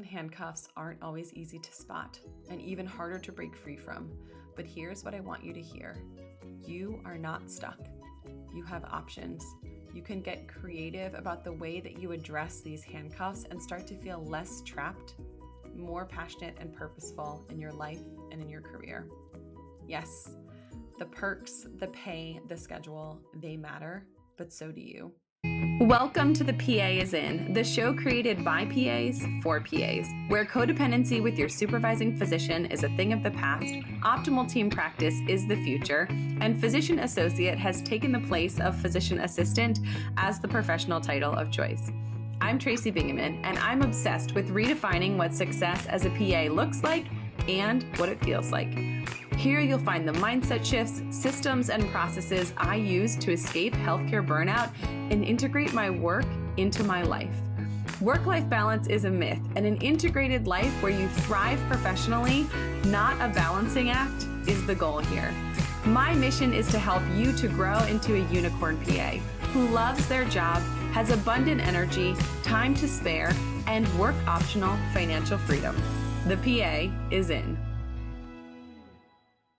handcuffs aren't always easy to spot and even harder to break free from. But here's what I want you to hear. You are not stuck. You have options. You can get creative about the way that you address these handcuffs and start to feel less trapped, more passionate and purposeful in your life and in your career. Yes, the perks, the pay, the schedule, they matter, but so do you. Welcome to The PA is In, the show created by PAs for PAs, where codependency with your supervising physician is a thing of the past, optimal team practice is the future, and physician associate has taken the place of physician assistant as the professional title of choice. I'm Tracy Bingaman, and I'm obsessed with redefining what success as a PA looks like and what it feels like. Here you'll find the mindset shifts, systems, and processes I use to escape healthcare burnout and integrate my work into my life. Work-life balance is a myth, and an integrated life where you thrive professionally, not a balancing act, is the goal here. My mission is to help you to grow into a unicorn PA who loves their job, has abundant energy, time to spare, and work-optional financial freedom. The PA is in.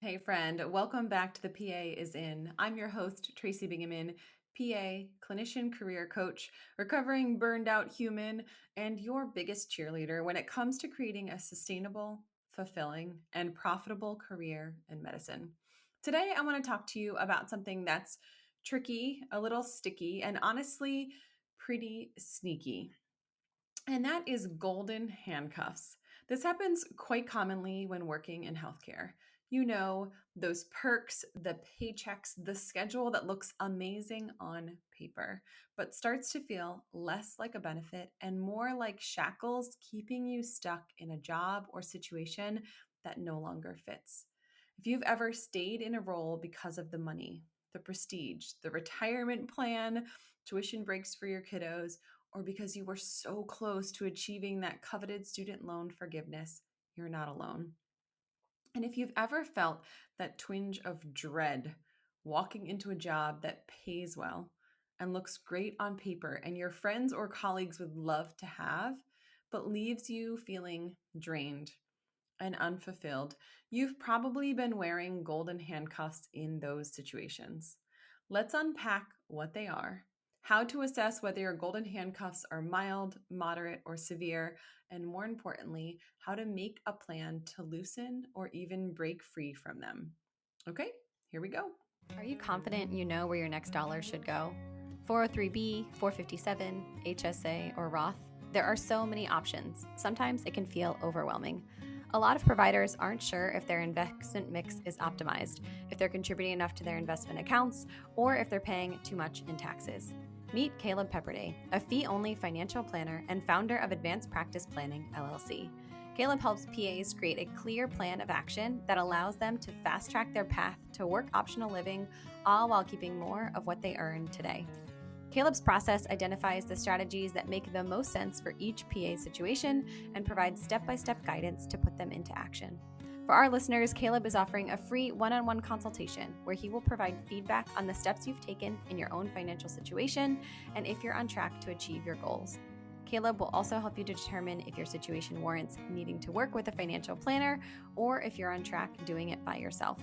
Hey friend, welcome back to The PA is In. I'm your host, Tracy Bingaman, PA, clinician, career coach, recovering burned out human, and your biggest cheerleader when it comes to creating a sustainable, fulfilling, and profitable career in medicine. Today, I want to talk to you about something that's tricky, a little sticky, and honestly, pretty sneaky. And that is golden handcuffs. This happens quite commonly when working in healthcare. You know, those perks, the paychecks, the schedule that looks amazing on paper, but starts to feel less like a benefit and more like shackles keeping you stuck in a job or situation that no longer fits. If you've ever stayed in a role because of the money, the prestige, the retirement plan, tuition breaks for your kiddos, or because you were so close to achieving that coveted student loan forgiveness, you're not alone. And if you've ever felt that twinge of dread walking into a job that pays well and looks great on paper and your friends or colleagues would love to have, but leaves you feeling drained and unfulfilled, you've probably been wearing golden handcuffs in those situations. Let's unpack what they are, how to assess whether your golden handcuffs are mild, moderate, or severe, and more importantly, how to make a plan to loosen or even break free from them. Okay, here we go. Are you confident you know where your next dollar should go? 403B, 457, HSA, or Roth? There are so many options. Sometimes it can feel overwhelming. A lot of providers aren't sure if their investment mix is optimized, if they're contributing enough to their investment accounts, or if they're paying too much in taxes. Meet Caleb Pepperday, a fee-only financial planner and founder of Advanced Practice Planning, LLC. Caleb helps PAs create a clear plan of action that allows them to fast-track their path to work-optional living, all while keeping more of what they earn today. Caleb's process identifies the strategies that make the most sense for each PA situation and provides step-by-step guidance to put them into action. For our listeners, Caleb is offering a free one-on-one consultation where he will provide feedback on the steps you've taken in your own financial situation and if you're on track to achieve your goals. Caleb will also help you to determine if your situation warrants needing to work with a financial planner or if you're on track doing it by yourself.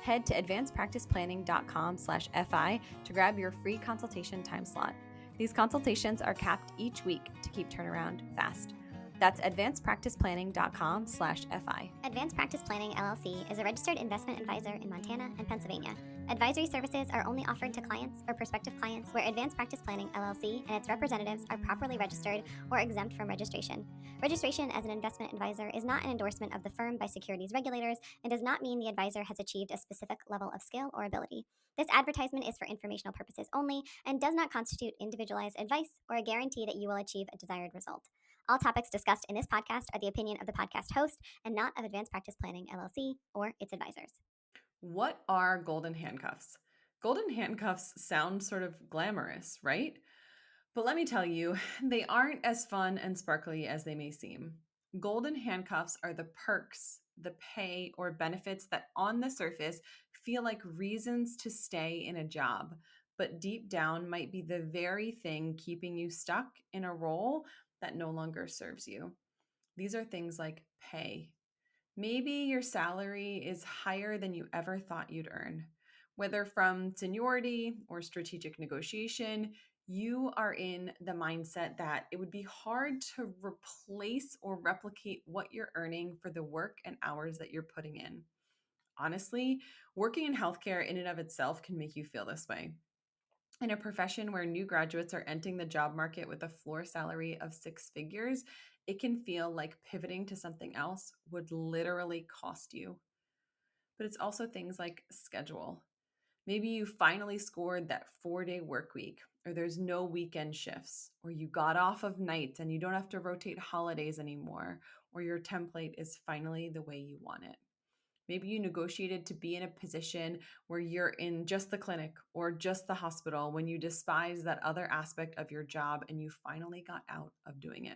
Head to advancedpracticeplanning.com/FI to grab your free consultation time slot. These consultations are capped each week to keep turnaround fast. That's advancedpracticeplanning.com/FI. Advanced Practice Planning, LLC is a registered investment advisor in Montana and Pennsylvania. Advisory services are only offered to clients or prospective clients where Advanced Practice Planning, LLC and its representatives are properly registered or exempt from registration. Registration as an investment advisor is not an endorsement of the firm by securities regulators and does not mean the advisor has achieved a specific level of skill or ability. This advertisement is for informational purposes only and does not constitute individualized advice or a guarantee that you will achieve a desired result. All topics discussed in this podcast are the opinion of the podcast host and not of Advanced Practice Planning, LLC, or its advisors. What are golden handcuffs? Golden handcuffs sound sort of glamorous, right? But let me tell you, they aren't as fun and sparkly as they may seem. Golden handcuffs are the perks, the pay, or benefits that on the surface feel like reasons to stay in a job, but deep down might be the very thing keeping you stuck in a role that no longer serves you. These are things like pay. Maybe your salary is higher than you ever thought you'd earn. Whether from seniority or strategic negotiation, you are in the mindset that it would be hard to replace or replicate what you're earning for the work and hours that you're putting in. Honestly, working in healthcare in and of itself can make you feel this way. In a profession where new graduates are entering the job market with a floor salary of six figures, it can feel like pivoting to something else would literally cost you. But it's also things like schedule. Maybe you finally scored that 4-day work week, or there's no weekend shifts, or you got off of nights and you don't have to rotate holidays anymore, or your template is finally the way you want it. Maybe you negotiated to be in a position where you're in just the clinic or just the hospital when you despise that other aspect of your job and you finally got out of doing it.